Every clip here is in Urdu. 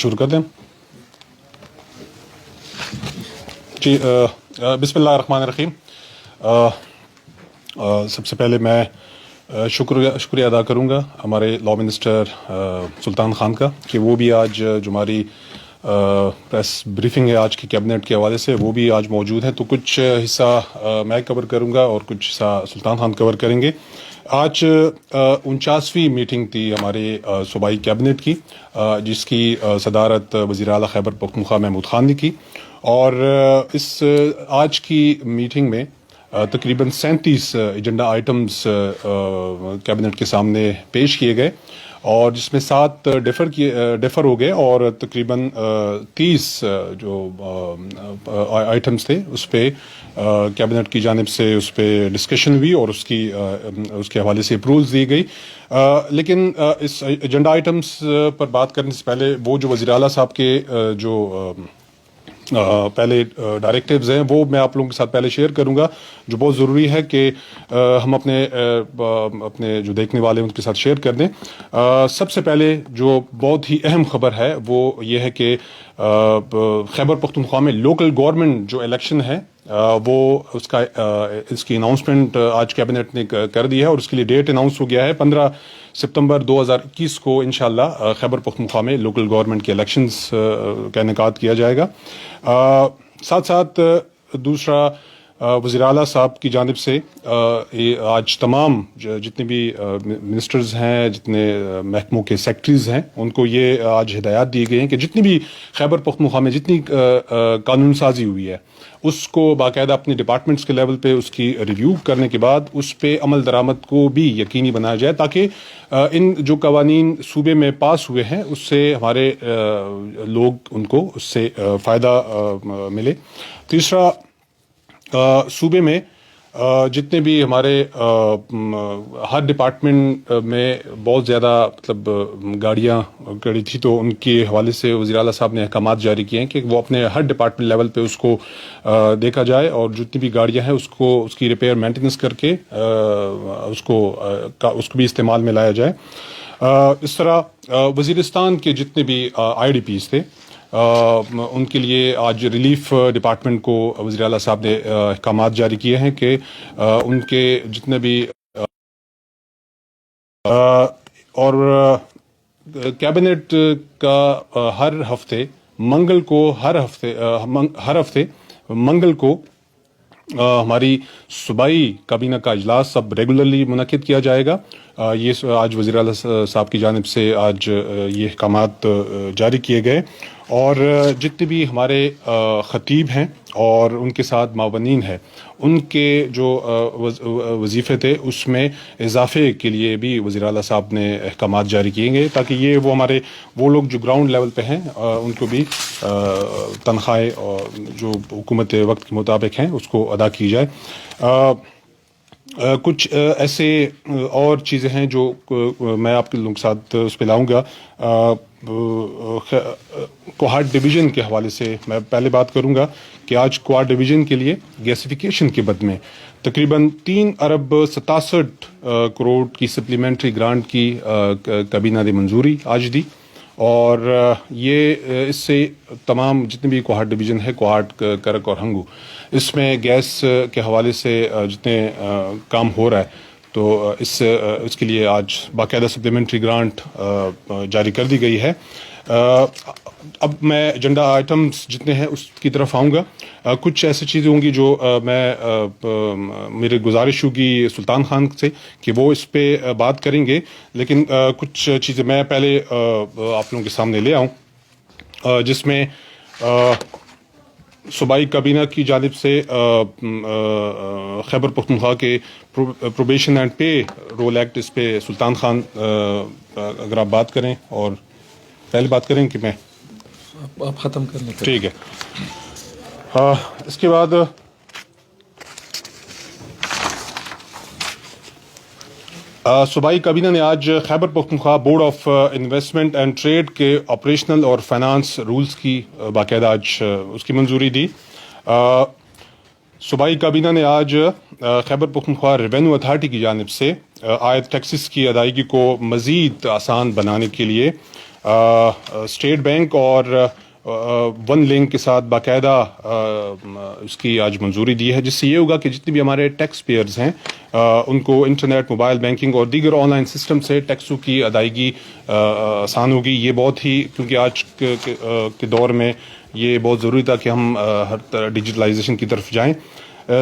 شروع کر دیں جی. بسم اللہ الرحمن الرحیم. سب سے پہلے میں شکریہ ادا کروں گا ہمارے لا منسٹر سلطان خان کا کہ وہ بھی آج جو ہماری پریس بریفنگ ہے آج کی کیبنٹ کے حوالے سے وہ بھی آج موجود ہے. تو کچھ حصہ میں کور کروں گا اور کچھ حصہ سلطان خان کور کریں گے. آج 49ویں میٹنگ تھی ہمارے صوبائی کیبنٹ کی جس کی صدارت وزیر اعلیٰ خیبر پختونخوا محمود خان نے کی. اور اس آج کی میٹنگ میں تقریباً 37 ایجنڈا آئٹمز کیبنٹ کے سامنے پیش کیے گئے اور جس میں 7 ڈیفر ہو گئے اور تقریباً 30 جو آئٹمز تھے اس پہ کیبنٹ کی جانب سے اس پہ ڈسکشن ہوئی اور اس کے حوالے سے اپروولز دی گئی. لیکن اس ایجنڈا آئٹمز پر بات کرنے سے پہلے وہ جو وزیر اعلیٰ صاحب کے جو پہلے ڈائریکٹیوز ہیں وہ میں آپ لوگوں کے ساتھ پہلے شیئر کروں گا جو بہت ضروری ہے کہ ہم اپنے جو دیکھنے والے ہیں ان کے ساتھ شیئر کر دیں. سب سے پہلے جو بہت ہی اہم خبر ہے وہ یہ ہے کہ خیبر پختونخوا میں لوکل گورنمنٹ جو الیکشن ہے وہ اس کی اناؤنسمنٹ آج کیبنٹ نے کر دی ہے اور اس کے لیے ڈیٹ اناؤنس ہو گیا ہے 15 ستمبر 2021 کو انشاءاللہ خیبر پختونخوا میں لوکل گورنمنٹ کے الیکشنز کا انعقاد کیا جائے گا. ساتھ ساتھ دوسرا وزیر اعلیٰ صاحب کی جانب سے آج تمام جتنے بھی منسٹرز ہیں جتنے محکموں کے سیکٹریز ہیں ان کو یہ آج ہدایات دی گئی ہیں کہ جتنی بھی خیبر پختونخوا میں جتنی قانون سازی ہوئی ہے اس کو باقاعدہ اپنے ڈپارٹمنٹس کے لیول پہ اس کی ریویو کرنے کے بعد اس پہ عمل درآمد کو بھی یقینی بنایا جائے تاکہ ان جو قوانین صوبے میں پاس ہوئے ہیں اس سے ہمارے لوگ ان کو اس سے فائدہ ملے. تیسرا صوبے میں جتنے بھی ہمارے ہر ڈپارٹمنٹ میں بہت زیادہ مطلب گاڑیاں کھڑی تھی تو ان کے حوالے سے وزیر اعلیٰ صاحب نے احکامات جاری کیے ہیں کہ وہ اپنے ہر ڈپارٹمنٹ لیول پہ اس کو دیکھا جائے اور جتنی بھی گاڑیاں ہیں اس کی ریپیئر مینٹیننس کر کے اس کو بھی استعمال میں لایا جائے. اس طرح وزیرستان کے جتنے بھی آئی ڈی پیز تھے ان کے لیے آج ریلیف ڈپارٹمنٹ کو وزیر اعلیٰ صاحب نے احکامات جاری کیے ہیں کہ ان کے جتنے بھی اور کیبنٹ کا ہر ہفتے منگل کو ہماری صوبائی کابینہ کا اجلاس اب ریگولرلی منعقد کیا جائے گا. یہ آج وزیر اعلیٰ صاحب کی جانب سے آج یہ احکامات جاری کیے گئے اور جتنے بھی ہمارے خطیب ہیں اور ان کے ساتھ معاونین ہیں ان کے جو وظیفے تھے اس میں اضافے کے لیے بھی وزیر اعلیٰ صاحب نے احکامات جاری کیے گئے تاکہ یہ وہ لوگ جو گراؤنڈ لیول پہ ہیں ان کو بھی تنخواہیں جو حکومت وقت کے مطابق ہیں اس کو ادا کی جائے. کچھ ایسے اور چیزیں ہیں جو میں آپ کے لوگوں کے ساتھ اس پہ لاؤں گا. کوہاٹ ڈویژن کے حوالے سے میں پہلے بات کروں گا کہ آج کوہاٹ ڈویژن کے لیے گیسیفیکیشن کے بد میں تقریباً 3 ارب 67 کروڑ کی سپلیمنٹری گرانٹ کی کابینہ نے منظوری آج دی اور یہ اس سے تمام جتنے بھی کوہاٹ ڈویژن ہے کوہاٹ کرک اور ہنگو اس میں گیس کے حوالے سے جتنے کام ہو رہا ہے تو اس کے لیے آج باقاعدہ سپلیمنٹری گرانٹ جاری کر دی گئی ہے. اب میں ایجنڈا آئٹمز جتنے ہیں اس کی طرف آؤں گا. کچھ ایسی چیزیں ہوں گی جو میں میرے گزارش ہوگی سلطان خان سے کہ وہ اس پہ بات کریں گے لیکن کچھ چیزیں میں پہلے آپ لوگوں کے سامنے لے آؤں جس میں صوبائی کابینہ کی جانب سے خیبر پختونخوا کے probation and parole act اس پہ سلطان خان اگر آپ بات کریں اور پہلے بات کریں کہ میں آپ ختم کر لیں. ٹھیک ہے. اس کے بعد صوبائی کابینہ نے آج Khyber Pakhtunkhwa board of investment and trade کے آپریشنل اور فائنانس رولز کی باقاعدہ آج اس کی منظوری دی. صوبائی کابینہ نے آج خیبر پختونخوا ریونیو اتھارٹی کی جانب سے عائد ٹیکسز کی ادائیگی کو مزید آسان بنانے کے لیے اسٹیٹ بینک اور ون لنک کے ساتھ باقاعدہ اس کی آج منظوری دی ہے، جس سے یہ ہوگا کہ جتنے بھی ہمارے ٹیکس پیئرز ہیں ان کو انٹرنیٹ، موبائل بینکنگ اور دیگر آن لائن سسٹم سے ٹیکسوں کی ادائیگی آسان ہوگی. یہ بہت ہی، کیونکہ آج کے دور میں یہ بہت ضروری تھا کہ ہم ہر طرح ڈیجیٹلائزیشن کی طرف جائیں.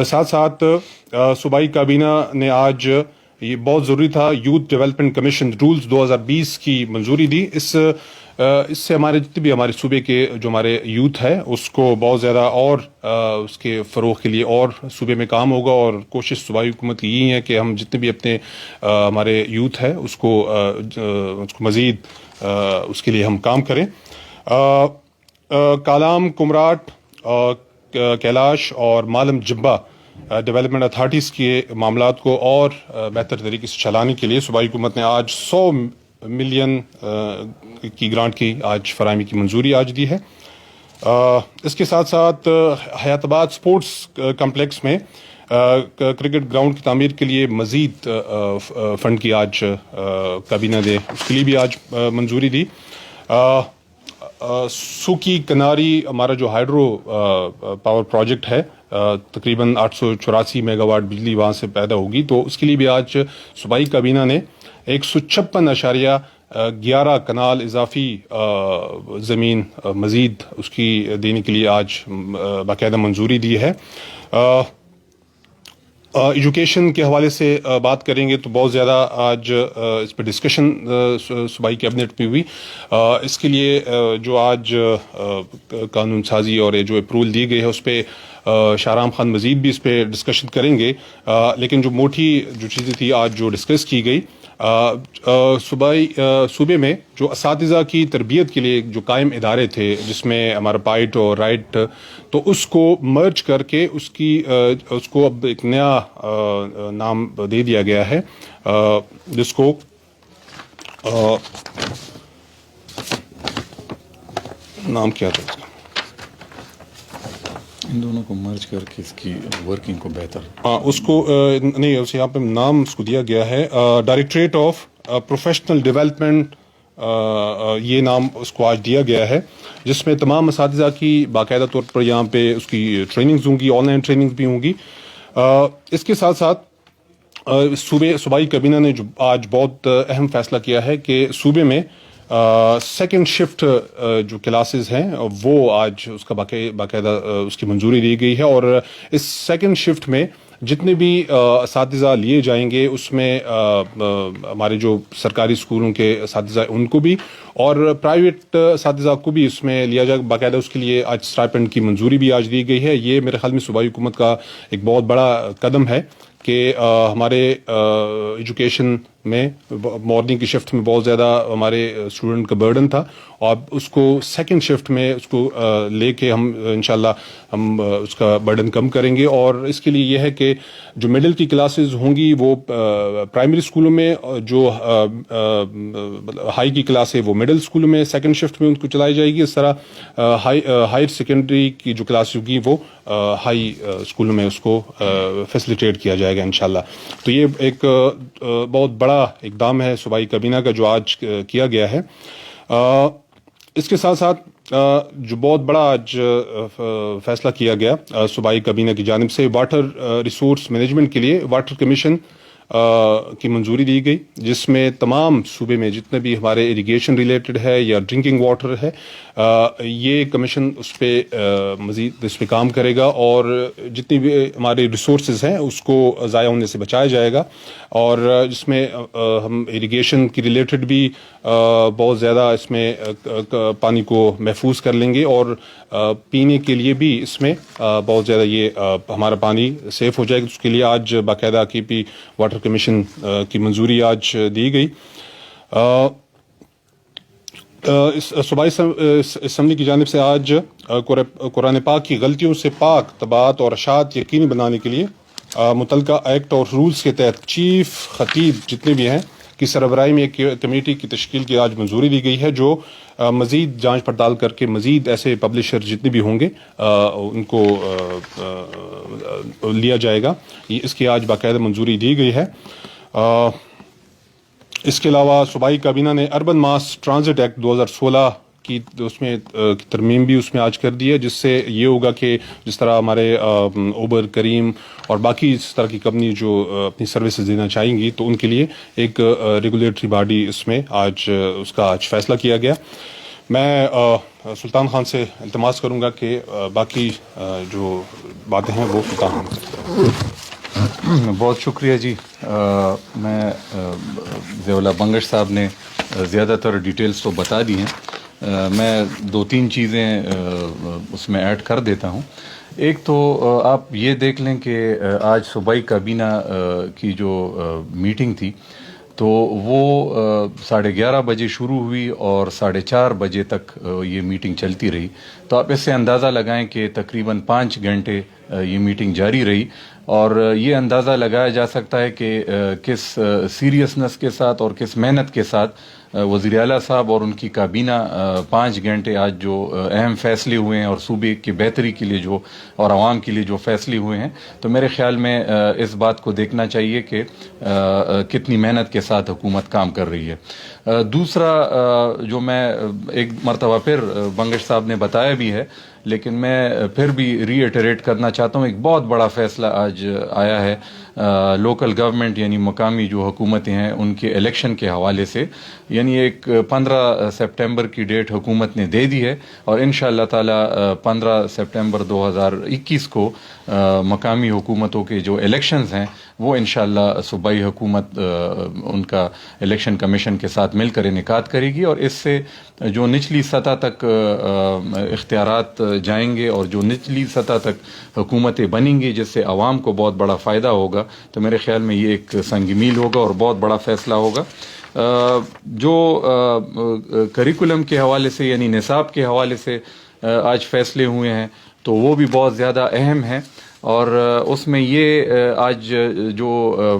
ساتھ ساتھ صوبائی کابینہ نے آج، یہ بہت ضروری تھا، یوتھ ڈیولپمنٹ کمیشن رولز 2020 کی منظوری دی. اس سے ہمارے جتنے بھی ہمارے صوبے کے جو ہمارے یوتھ ہے اس کو بہت زیادہ اور اس کے فروغ کے لیے اور صوبے میں کام ہوگا. اور کوشش صوبائی حکومت کی یہی ہے کہ ہم جتنے بھی اپنے ہمارے یوتھ ہے اس کو مزید اس کے لیے ہم کام کریں. کالام، کمراٹ، کیلاش اور مالم جبہ ڈیولپمنٹ اتھارٹیز کے معاملات کو اور بہتر طریقے سے چلانے کے لیے صوبائی حکومت نے آج 100 ملین کی گرانٹ کی آج فراہمی کی منظوری آج دی ہے. اس کے ساتھ ساتھ حیات آباد اسپورٹس کمپلیکس میں کرکٹ گراؤنڈ کی تعمیر کے لیے مزید فنڈ کی آج کابینہ نے اس کے لیے بھی آج منظوری دی. سوکی کناری ہمارا جو ہائیڈرو پاور پروجیکٹ ہے، تقریباً 884 میگا واٹ بجلی وہاں سے پیدا ہوگی، تو اس کے لیے بھی آج صوبائی کابینہ نے 156.11 کنال اضافی زمین مزید اس کی دینے کے لیے آج باقاعدہ منظوری دی ہے. ایجوکیشن کے حوالے سے بات کریں گے تو بہت زیادہ آج اس پہ ڈسکشن صوبائی کیبنٹ میں ہوئی. اس کے لیے جو آج قانون سازی اور جو اپروول دی گئی ہے اس پہ شاہرام خان مزید بھی اس پہ ڈسکشن کریں گے. لیکن جو موٹی جو چیزیں تھی آج جو ڈسکس کی گئی، صوبے میں جو اساتذہ کی تربیت کے لیے جو قائم ادارے تھے جس میں ہمارا پائٹ اور رائٹ، تو اس کو مرج کر کے اس کو اب ایک نیا نام دے دیا گیا ہے، جس کو نام کیا تھا اس کا؟ ان دونوں کو مرج کر کے اس کی ورکنگ کو بہتر، اس کو نہیں، اسے یہاں پہ نام اس کو دیا گیا ہے ڈائریکٹریٹ آف پروفیشنل ڈیولپمنٹ، یہ نام اس کو آج دیا گیا ہے، جس میں تمام اساتذہ کی باقاعدہ طور پر یہاں پہ اس کی ٹریننگز ہوں گی، آن لائن ٹریننگز بھی ہوں گی. اس کے ساتھ ساتھ صوبائی کابینہ نے جو آج بہت اہم فیصلہ کیا ہے کہ صوبے میں سیکنڈ شفٹ جو کلاسز ہیں وہ آج اس کا باقاعدہ اس کی منظوری دی گئی ہے. اور اس سیکنڈ شفٹ میں جتنے بھی اساتذہ لیے جائیں گے اس میں ہمارے جو سرکاری اسکولوں کے اساتذہ ان کو بھی اور پرائیویٹ اساتذہ کو بھی اس میں لیا جائے. باقاعدہ اس کے لیے آج اسٹائپنڈ کی منظوری بھی آج دی گئی ہے. یہ میرے خیال میں صوبائی حکومت کا ایک بہت بڑا قدم ہے کہ ہمارے ایجوکیشن میں مارننگ کی شفٹ میں بہت زیادہ ہمارے اسٹوڈنٹ کا برڈن تھا، اور اب اس کو سیکنڈ شفٹ میں اس کو لے کے ہم انشاءاللہ ہم اس کا برڈن کم کریں گے. اور اس کے لیے یہ ہے کہ جو مڈل کی کلاسز ہوں گی وہ پرائمری اسکولوں میں، جو ہائی کی کلاس ہے وہ مڈل اسکولوں میں سیکنڈ شفٹ میں ان کو چلائی جائے گی. اس طرح ہائر سیکنڈری کی جو کلاس ہوگی وہ ہائی اسکولوں میں اس کو فیسلیٹیٹ کیا جائے گا انشاءاللہ. تو یہ ایک بہت بڑا اقدام ہے صوبائی کابینہ کا جو آج کیا گیا ہے. اس کے ساتھ ساتھ جو بہت بڑا آج فیصلہ کیا گیا صوبائی کابینہ کی جانب سے، واٹر ریسورس مینجمنٹ کے لیے واٹر کمیشن کی منظوری دی گئی، جس میں تمام صوبے میں جتنے بھی ہمارے اریگیشن ریلیٹڈ ہے یا ڈرنکنگ واٹر ہے، یہ کمیشن اس پہ مزید اس پہ کام کرے گا اور جتنی بھی ہمارے ریسورسز ہیں اس کو ضائع ہونے سے بچایا جائے گا. اور جس میں ہم اریگیشن کی ریلیٹڈ بھی بہت زیادہ اس میں پانی کو محفوظ کر لیں گے، اور پینے کے لیے بھی اس میں بہت زیادہ یہ ہمارا پانی سیف ہو جائے گا. اس کے لیے آج باقاعدہ کی پی واٹر کمیشن کی منظوری آج دی گئی. صوبائی اسمبلی کی جانب سے آج قرآن پاک کی غلطیوں سے پاک طباعت اور اشاعت یقینی بنانے کے لیے متعلقہ ایکٹ اور رولز کے تحت چیف خطیب جتنے بھی ہیں کی سربراہی میں ایک کمیٹی کی تشکیل کی آج منظوری دی گئی ہے، جو مزید جانچ پڑتال کر کے مزید ایسے پبلشر جتنے بھی ہوں گے ان کو لیا جائے گا. اس کی آج باقاعدہ منظوری دی گئی ہے. اس کے علاوہ صوبائی کابینہ نے اربن ماس ٹرانزٹ ایکٹ 2016 کی اس میں ترمیم بھی اس میں آج کر دی ہے، جس سے یہ ہوگا کہ جس طرح ہمارے اوبر، کریم اور باقی اس طرح کی کمپنی جو اپنی سروسز دینا چاہیں گی تو ان کے لیے ایک ریگولیٹری باڈی اس میں آج اس کا آج فیصلہ کیا گیا. میں سلطان خان سے التماس کروں گا کہ باقی جو باتیں ہیں وہ سلطان خان کریں. بہت شکریہ جی. میں ضیاء اللہ بنگش صاحب نے زیادہ تر ڈیٹیلز تو بتا دی ہیں. میں 2-3 چیزیں اس میں ایڈ کر دیتا ہوں. ایک تو آپ یہ دیکھ لیں کہ آج صوبائی کابینہ کی جو میٹنگ تھی تو وہ 11:30 بجے شروع ہوئی اور 4:30 بجے تک یہ میٹنگ چلتی رہی. تو آپ اس سے اندازہ لگائیں کہ تقریباً 5 گھنٹے یہ میٹنگ جاری رہی، اور یہ اندازہ لگایا جا سکتا ہے کہ کس سیریسنس کے ساتھ اور کس محنت کے ساتھ وزیر اعلیٰ صاحب اور ان کی کابینہ 5 گھنٹے آج جو اہم فیصلے ہوئے ہیں اور صوبے کی بہتری کے لیے جو اور عوام کے لیے جو فیصلے ہوئے ہیں، تو میرے خیال میں اس بات کو دیکھنا چاہیے کہ کتنی محنت کے ساتھ حکومت کام کر رہی ہے. دوسرا جو میں ایک مرتبہ پھر بنگش صاحب نے بتایا بھی ہے لیکن میں پھر بھی ری ایٹریٹ کرنا چاہتا ہوں، ایک بہت بڑا فیصلہ آج آیا ہے لوکل گورنمنٹ یعنی مقامی جو حکومتیں ہیں ان کے الیکشن کے حوالے سے. یعنی ایک 15 سپٹمبر کی ڈیٹ حکومت نے دے دی ہے اور انشاءاللہ تعالی 15 سپٹمبر 2021 کو مقامی حکومتوں کے جو الیکشنز ہیں وہ انشاءاللہ صوبائی حکومت ان کا الیکشن کمیشن کے ساتھ مل کر انعقاد کرے گی، اور اس سے جو نچلی سطح تک اختیارات جائیں گے اور جو نچلی سطح تک حکومتیں بنیں گی جس سے عوام کو بہت بڑا فائدہ ہوگا، تو میرے خیال میں یہ ایک سنگ میل ہوگا اور بہت بڑا فیصلہ ہوگا. جو کریکولم کے حوالے سے یعنی نصاب کے حوالے سے آج فیصلے ہوئے ہیں تو وہ بھی بہت زیادہ اہم ہیں، اور اس میں یہ آج جو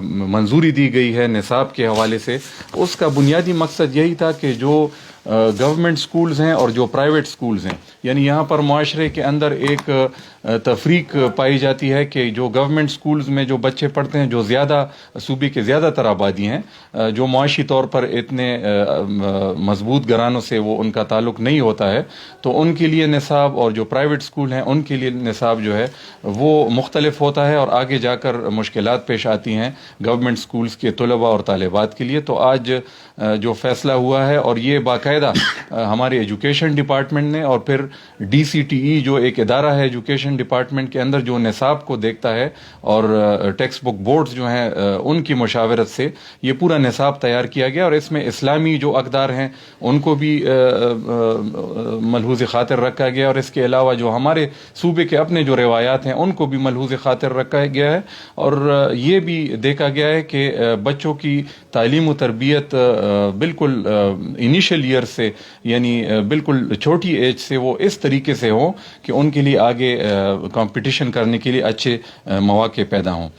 منظوری دی گئی ہے نصاب کے حوالے سے، اس کا بنیادی مقصد یہی تھا کہ جو گورنمنٹ سکولز ہیں اور جو پرائیویٹ سکولز ہیں، یعنی یہاں پر معاشرے کے اندر ایک تفریق پائی جاتی ہے کہ جو گورنمنٹ سکولز میں جو بچے پڑھتے ہیں جو زیادہ صوبے کے زیادہ تر آبادی ہیں، جو معاشی طور پر اتنے مضبوط گھرانوں سے وہ ان کا تعلق نہیں ہوتا ہے، تو ان کے لیے نصاب اور جو پرائیویٹ سکول ہیں ان کے لیے نصاب جو ہے وہ مختلف ہوتا ہے اور آگے جا کر مشکلات پیش آتی ہیں گورنمنٹ سکولز کے طلباء اور طالبات کے لیے. تو آج جو فیصلہ ہوا ہے اور یہ باقاعدہ ہمارے ایجوکیشن ڈپارٹمنٹ نے اور پھر DCTE جو ایک ادارہ ہے ایجوکیشن ڈپارٹمنٹ کے اندر جو نصاب کو دیکھتا ہے اور ٹیکسٹ بک بورڈز جو ہیں ان کی مشاورت سے یہ پورا نصاب تیار کیا گیا، اور اس میں اسلامی جو اقدار ہیں ان کو بھی ملحوظ خاطر رکھا گیا، اور اس کے علاوہ جو ہمارے صوبے کے اپنے جو روایات ہیں ان کو بھی ملحوظ خاطر رکھا گیا ہے، اور یہ بھی دیکھا گیا ہے کہ بچوں کی تعلیم و تربیت بالکل انیشل ایئر سے یعنی بالکل چھوٹی ایج سے وہ اس طریقے سے ہوں کہ ان کے لیے آگے کمپٹیشن کرنے کے لیے اچھے مواقع پیدا ہوں.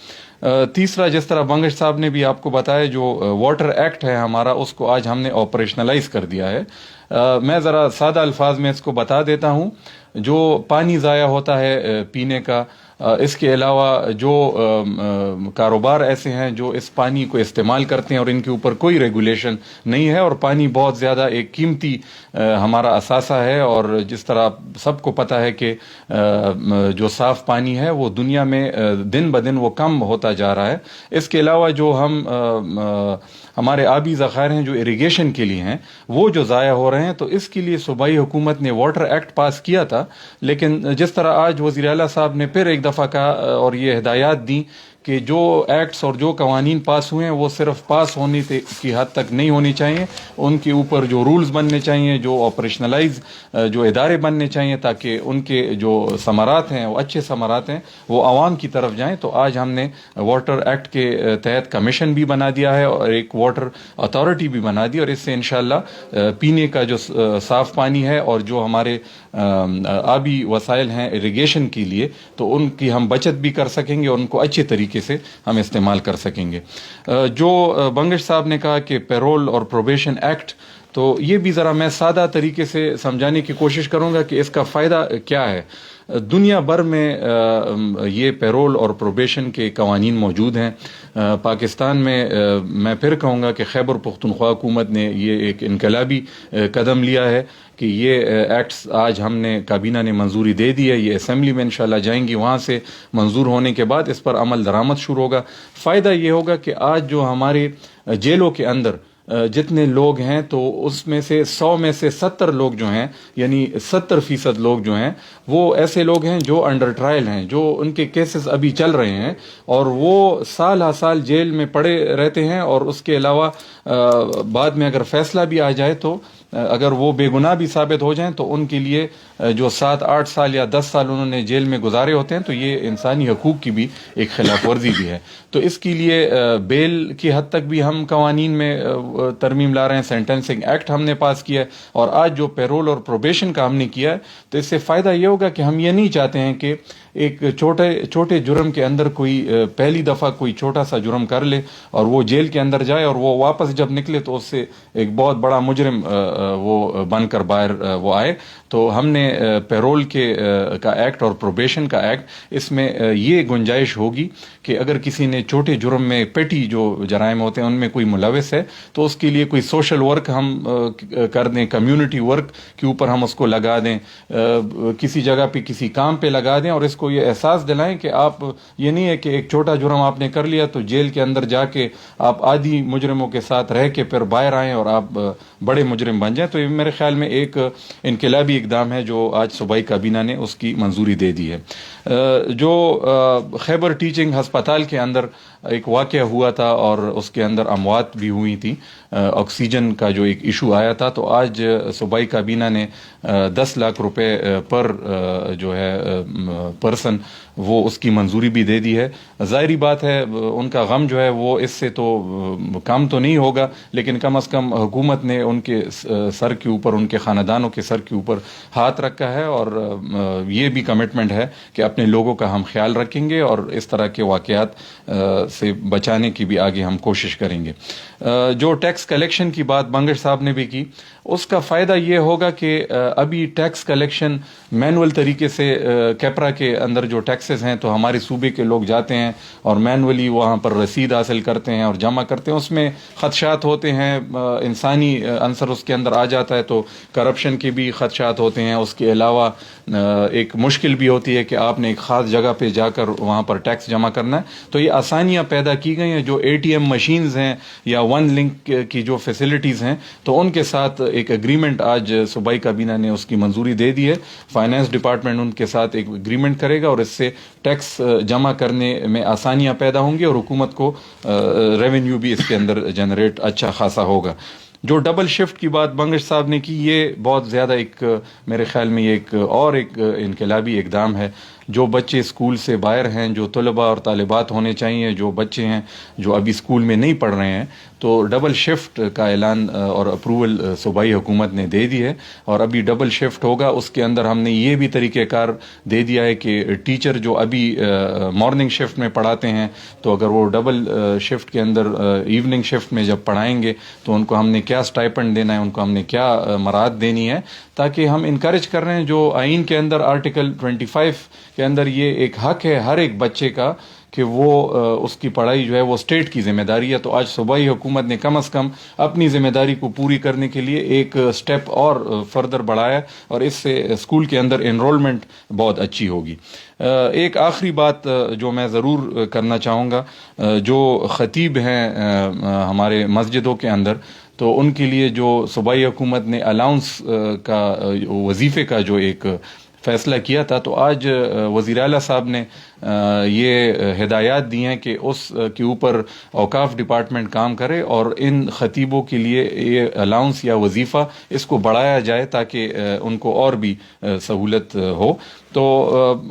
تیسرا، جس طرح بنگش صاحب نے بھی آپ کو بتایا، جو واٹر ایکٹ ہے ہمارا اس کو آج ہم نے آپریشنلائز کر دیا ہے. میں ذرا سادہ الفاظ میں اس کو بتا دیتا ہوں. جو پانی ضائع ہوتا ہے پینے کا، اس کے علاوہ جو کاروبار ایسے ہیں جو اس پانی کو استعمال کرتے ہیں اور ان کے اوپر کوئی ریگولیشن نہیں ہے، اور پانی بہت زیادہ ایک قیمتی ہمارا اثاثہ ہے، اور جس طرح سب کو پتہ ہے کہ جو صاف پانی ہے وہ دنیا میں دن بدن وہ کم ہوتا جا رہا ہے. اس کے علاوہ جو ہمارے آبی ذخائر ہیں جو اریگیشن کے لیے ہیں وہ جو ضائع ہو رہے ہیں، تو اس کے لیے صوبائی حکومت نے واٹر ایکٹ پاس کیا تھا، لیکن جس طرح آج وزیر اعلیٰ صاحب نے پھر ایک دفعہ کہا اور یہ ہدایات دیں کہ جو ایکٹس اور جو قوانین پاس ہوئے ہیں وہ صرف پاس ہونے کی حد تک نہیں ہونی چاہیے، ان کے اوپر جو رولز بننے چاہیے، جو آپریشنلائز جو ادارے بننے چاہیے تاکہ ان کے جو ثمرات ہیں وہ اچھے ثمرات ہیں وہ عوام کی طرف جائیں. تو آج ہم نے واٹر ایکٹ کے تحت کمیشن بھی بنا دیا ہے اور ایک واٹر اتھارٹی بھی بنا دی، اور اس سے انشاءاللہ پینے کا جو صاف پانی ہے اور جو ہمارے آبی وسائل ہیں اریگیشن کے لیے تو ان کی ہم بچت بھی کر سکیں گے اور ان کو اچھے طریقے سے ہم استعمال کر سکیں گے. جو بنگش صاحب نے کہا کہ پیرول اور پروبیشن ایکٹ، تو یہ بھی ذرا میں سادہ طریقے سے سمجھانے کی کوشش کروں گا کہ اس کا فائدہ کیا ہے. دنیا بھر میں یہ پیرول اور پروبیشن کے قوانین موجود ہیں. پاکستان میں میں پھر کہوں گا کہ خیبر پختونخوا حکومت نے یہ ایک انقلابی قدم لیا ہے کہ یہ ایکٹس آج ہم نے کابینہ نے منظوری دے دی ہے. یہ اسمبلی میں انشاءاللہ جائیں گی, وہاں سے منظور ہونے کے بعد اس پر عمل درآمد شروع ہوگا. فائدہ یہ ہوگا کہ آج جو ہمارے جیلوں کے اندر جتنے لوگ ہیں تو اس میں سے 100 میں سے 70 لوگ جو ہیں, یعنی 70% لوگ جو ہیں وہ ایسے لوگ ہیں جو انڈر ٹرائل ہیں, جو ان کے کیسز ابھی چل رہے ہیں اور وہ سال ہر سال جیل میں پڑے رہتے ہیں. اور اس کے علاوہ بعد میں اگر فیصلہ بھی آ جائے تو اگر وہ بے گناہ بھی ثابت ہو جائیں تو ان کے لیے جو 7-8 سال یا 10 سال انہوں نے جیل میں گزارے ہوتے ہیں تو یہ انسانی حقوق کی بھی ایک خلاف ورزی بھی ہے. تو اس کے لیے بیل کی حد تک بھی ہم قوانین میں ترمیم لا رہے ہیں. سینٹنسنگ ایکٹ ہم نے پاس کیا ہے, اور آج جو پیرول اور پروبیشن کا ہم نے کیا ہے تو اس سے فائدہ یہ ہوگا کہ ہم یہ نہیں چاہتے ہیں کہ ایک چھوٹے جرم کے اندر کوئی پہلی دفعہ کوئی چھوٹا سا جرم کر لے اور وہ جیل کے اندر جائے اور وہ واپس جب نکلے تو اس سے ایک بہت بڑا مجرم وہ بن کر باہر وہ آئے. تو ہم نے پیرول کا ایکٹ اور پروبیشن کا ایکٹ, اس میں یہ گنجائش ہوگی کہ اگر کسی نے چھوٹے جرم میں پیٹی جو جرائم ہوتے ہیں ان میں کوئی ملوث ہے تو اس کے لیے کوئی سوشل ورک ہم کر دیں, کمیونٹی ورک کے اوپر ہم اس کو لگا دیں, کسی جگہ پہ کسی کام پہ لگا دیں, اور اس کو یہ احساس دلائیں کہ آپ یہ نہیں ہے کہ ایک چھوٹا جرم آپ نے کر لیا تو جیل کے اندر جا کے آپ آدھی مجرموں کے ساتھ رہ کے پھر باہر آئیں اور آپ بڑے مجرم بن جائیں. تو یہ میرے خیال میں ایک انقلابی اقدام ہے جو آج صوبائی کابینہ نے اس کی منظوری دے دی ہے. جو خیبر ٹیچنگ ہسپتال کے اندر ایک واقعہ ہوا تھا اور اس کے اندر اموات بھی ہوئی تھیں, آکسیجن کا جو ایک ایشو آیا تھا, تو آج صوبائی کابینہ نے 10 لاکھ روپے پر جو ہے پرسن وہ اس کی منظوری بھی دے دی ہے. ظاہری بات ہے ان کا غم جو ہے وہ اس سے تو کم تو نہیں ہوگا, لیکن کم از کم حکومت نے ان کے سر کے اوپر, ان کے خاندانوں کے سر کے اوپر ہاتھ رکھا ہے, اور یہ بھی کمٹمنٹ ہے کہ اپنے لوگوں کا ہم خیال رکھیں گے اور اس طرح کے واقعات سے بچانے کی بھی آگے ہم کوشش کریں گے. جو ٹیکس کلیکشن کی بات بنگش صاحب نے بھی کی, اس کا فائدہ یہ ہوگا کہ ابھی ٹیکس کلیکشن مینول طریقے سے کیپرا کے اندر جو ٹیکسز ہیں تو ہمارے صوبے کے لوگ جاتے ہیں اور مینولی وہاں پر رسید حاصل کرتے ہیں اور جمع کرتے ہیں. اس میں خدشات ہوتے ہیں, انسانی عنصر اس کے اندر آ جاتا ہے, تو کرپشن کے بھی خدشات ہوتے ہیں. اس کے علاوہ ایک مشکل بھی ہوتی ہے کہ آپ نے ایک خاص جگہ پہ جا کر وہاں پر ٹیکس جمع کرنا ہے. تو یہ آسانیاں پیدا کی گئی ہیں. جو ATM مشینز ہیں یا ون لنک کی جو فیسلٹیز ہیں تو ان کے ساتھ ایک اگریمنٹ آج صوبائی کابینہ نے اس کی منظوری دے دی ہے. فائنانس ڈپارٹمنٹ ان کے ساتھ ایک اگریمنٹ کرے گا اور اس سے ٹیکس جمع کرنے میں آسانیاں پیدا ہوں گی اور حکومت کو ریونیو بھی اس کے اندر جنریٹ اچھا خاصا ہوگا. جو ڈبل شفٹ کی بات بنگش صاحب نے کی, یہ بہت زیادہ ایک میرے خیال میں یہ ایک انقلابی اقدام ہے. جو بچے اسکول سے باہر ہیں, جو طلباء اور طالبات ہونے چاہیے, جو بچے ہیں جو ابھی اسکول میں نہیں پڑھ رہے ہیں, تو ڈبل شفٹ کا اعلان اور اپروول صوبائی حکومت نے دے دی ہے اور ابھی ڈبل شفٹ ہوگا. اس کے اندر ہم نے یہ بھی طریقہ کار دے دیا ہے کہ ٹیچر جو ابھی مارننگ شفٹ میں پڑھاتے ہیں تو اگر وہ ڈبل شفٹ کے اندر ایوننگ شفٹ میں جب پڑھائیں گے تو ان کو ہم نے کیا سٹائپنڈ دینا ہے, ان کو ہم نے کیا مراعات دینی ہے, تاکہ ہم انکریج کر رہے ہیں. جو آئین کے اندر آرٹیکل 25 کے اندر یہ ایک حق ہے ہر ایک بچے کا کہ وہ اس کی پڑھائی جو ہے وہ اسٹیٹ کی ذمہ داری ہے. تو آج صوبائی حکومت نے کم از کم اپنی ذمہ داری کو پوری کرنے کے لیے ایک سٹیپ اور فردر بڑھایا اور اس سے اسکول کے اندر انرولمنٹ بہت اچھی ہوگی. ایک آخری بات جو میں ضرور کرنا چاہوں گا, جو خطیب ہیں ہمارے مسجدوں کے اندر, تو ان کے لیے جو صوبائی حکومت نے الاؤنس کا وظیفے کا جو ایک فیصلہ کیا تھا, تو آج وزیر اعلیٰ صاحب نے یہ ہدایات دی ہیں کہ اس کے اوپر اوقاف ڈپارٹمنٹ کام کرے اور ان خطیبوں کے لیے یہ الاؤنس یا وظیفہ اس کو بڑھایا جائے تاکہ ان کو اور بھی سہولت ہو. تو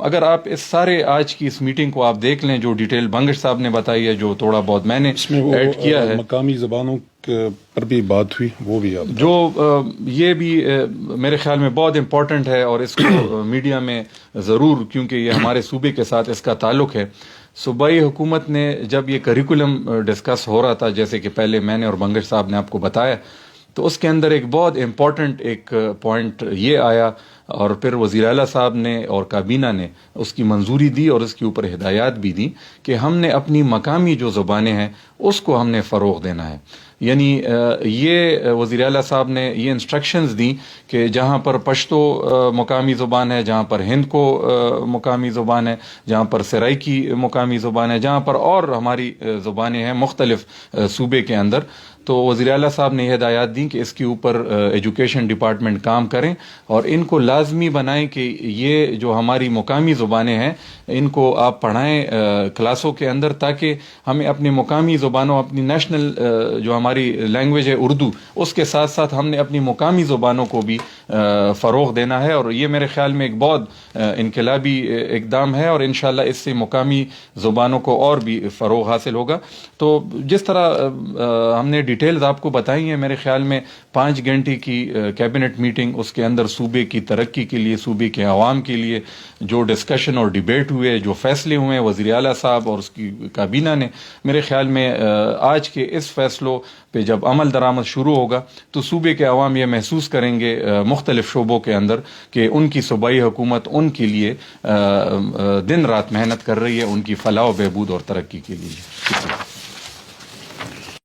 اگر آپ اس سارے آج کی اس میٹنگ کو آپ دیکھ لیں, جو ڈیٹیل بنگش صاحب نے بتائی ہے, جو تھوڑا بہت میں نے ایڈ کیا ہے, مقامی زبانوں پر بھی بات ہوئی, وہ بھی یاد, جو یہ بھی میرے خیال میں بہت امپورٹنٹ ہے اور اس کو میڈیا میں ضرور, کیونکہ یہ ہمارے صوبے کے ساتھ اس کا تعلق ہے. صوبائی حکومت نے جب یہ کریکولم ڈسکس ہو رہا تھا, جیسے کہ پہلے میں نے اور بنگش صاحب نے آپ کو بتایا, تو اس کے اندر ایک بہت امپورٹنٹ ایک پوائنٹ یہ آیا اور پھر وزیر اعلیٰ صاحب نے اور کابینہ نے اس کی منظوری دی اور اس کے اوپر ہدایات بھی دی کہ ہم نے اپنی مقامی جو زبانیں ہیں اس کو ہم نے فروغ دینا ہے. یعنی یہ وزیر اعلیٰ صاحب نے یہ انسٹرکشنز دیں کہ جہاں پر پشتو مقامی زبان ہے، جہاں پر ہند کو مقامی زبان ہے، جہاں پر سرائکی مقامی زبان ہے، جہاں پر اور ہماری زبانیں ہیں مختلف صوبے کے اندر، تو وزیر اعلیٰ صاحب نے یہ ہدایات دیں کہ اس کے اوپر ایجوکیشن ڈپارٹمنٹ کام کریں اور ان کو لازمی بنائیں کہ یہ جو ہماری مقامی زبانیں ہیں ان کو آپ پڑھائیں کلاسوں کے اندر، تاکہ ہمیں اپنی مقامی زبانوں، اپنی نیشنل جو ہماری لینگویج ہے اردو، اس کے ساتھ ساتھ ہم نے اپنی مقامی زبانوں کو بھی فروغ دینا ہے. اور یہ میرے خیال میں ایک بہت انقلابی اقدام ہے اور انشاءاللہ اس سے مقامی زبانوں کو اور بھی فروغ حاصل ہوگا. تو جس طرح ہم نے ڈیٹیلز آپ کو بتائی ہیں، میرے خیال میں 5 گھنٹے کی کیبنٹ میٹنگ، اس کے اندر صوبے کی ترقی کے لیے، صوبے کے عوام کے لیے جو ڈسکشن اور ڈیبیٹ ہوئے، جو فیصلے ہوئے وزیر اعلیٰ صاحب اور اس کی کابینہ نے، میرے خیال میں آج کے اس فیصلوں پہ جب عمل درآمد شروع ہوگا تو صوبے کے عوام یہ محسوس کریں گے مختلف شعبوں کے اندر کہ ان کی صوبائی حکومت ان کے لیے دن رات محنت کر رہی ہے، ان کی فلاح و بہبود اور ترقی کے لیے. شکریہ.